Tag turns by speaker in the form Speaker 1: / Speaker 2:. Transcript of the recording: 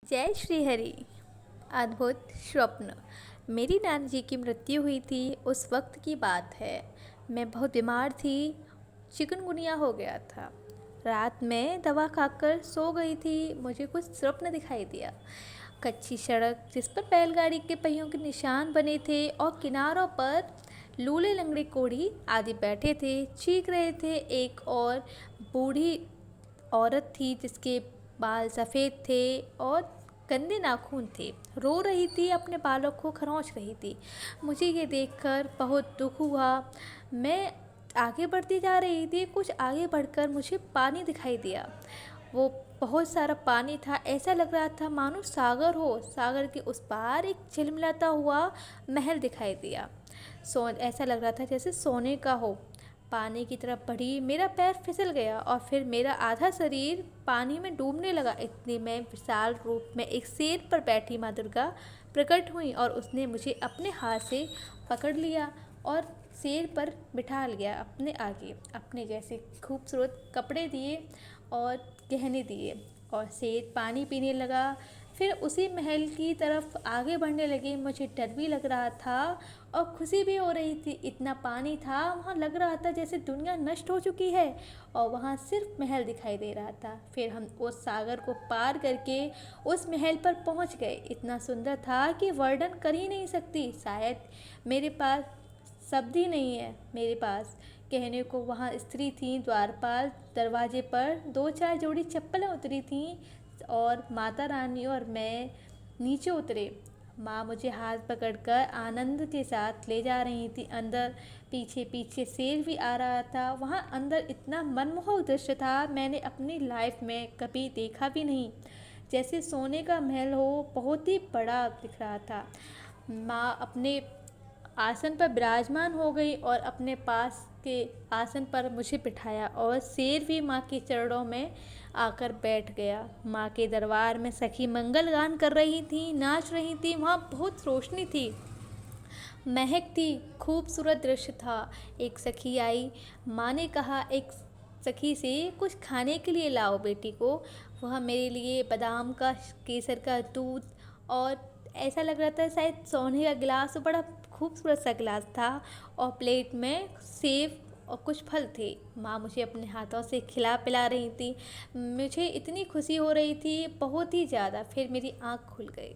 Speaker 1: जय श्री हरि। अद्भुत स्वप्न। मेरी नानी जी की मृत्यु हुई थी। उस वक्त की बात है। मैं बहुत बीमार थी। चिकनगुनिया हो गया था। रात में दवा खाकर सो गई थी। मुझे कुछ स्वप्न दिखाई दिया। कच्ची सड़क जिस पर बैलगाड़ी के पहियों के निशान बने थे और किनारों पर लूले लंगड़े कोढ़ी आदि बैठे थे, चीख रहे थे। एक और बूढ़ी औरत थी जिसके बाल सफ़ेद थे और गंदे नाखून थे। रो रही थी, अपने बालों को खरोंच रही थी। मुझे ये देखकर बहुत दुख हुआ। मैं आगे बढ़ती जा रही थी। कुछ आगे बढ़कर मुझे पानी दिखाई दिया। वो बहुत सारा पानी था। ऐसा लग रहा था मानो सागर हो। सागर के उस पार एक झिलमिलाता हुआ महल दिखाई दिया। ऐसा लग रहा था जैसे सोने का हो। पानी की तरफ बढ़ी, मेरा पैर फिसल गया और फिर मेरा आधा शरीर पानी में डूबने लगा। इतने में विशाल रूप में एक शेर पर बैठी माँ दुर्गा प्रकट हुई और उसने मुझे अपने हाथ से पकड़ लिया और शेर पर बिठा लिया अपने आगे। अपने जैसे खूबसूरत कपड़े दिए और गहने दिए और शेर पानी पीने लगा। फिर उसी महल की तरफ आगे बढ़ने लगे। मुझे डर भी लग रहा था और खुशी भी हो रही थी। इतना पानी था, वहाँ लग रहा था जैसे दुनिया नष्ट हो चुकी है और वहाँ सिर्फ महल दिखाई दे रहा था। फिर हम उस सागर को पार करके उस महल पर पहुँच गए। इतना सुंदर था कि वर्णन कर ही नहीं सकती। शायद मेरे पास शब्द ही नहीं है मेरे पास कहने को। वहाँ स्त्री थी द्वारपाल। दरवाजे पर 2-4 जोड़ी चप्पलें उतरी थीं और माता रानी और मैं नीचे उतरे। माँ मुझे हाथ पकड़कर आनंद के साथ ले जा रही थी अंदर। पीछे पीछे शेर भी आ रहा था। वहाँ अंदर इतना मनमोहक दृश्य था, मैंने अपनी लाइफ में कभी देखा भी नहीं। जैसे सोने का महल हो, बहुत ही बड़ा दिख रहा था। माँ अपने आसन पर विराजमान हो गई और अपने पास के आसन पर मुझे बिठाया और शेर भी माँ के चरणों में आकर बैठ गया। माँ के दरबार में सखी मंगल गान कर रही थी, नाच रही थी। वहाँ बहुत रोशनी थी, महक थी, खूबसूरत दृश्य था। एक सखी आई। माँ ने कहा एक सखी से कुछ खाने के लिए लाओ बेटी को। वह मेरे लिए बादाम का, केसर का दूध और ऐसा लग रहा था शायद सोने का गिलास, बड़ा खूबसूरत सा गिलास था और प्लेट में सेब और कुछ फल थे। माँ मुझे अपने हाथों से खिला पिला रही थी। मुझे इतनी खुशी हो रही थी, बहुत ही ज़्यादा। फिर मेरी आँख खुल गई।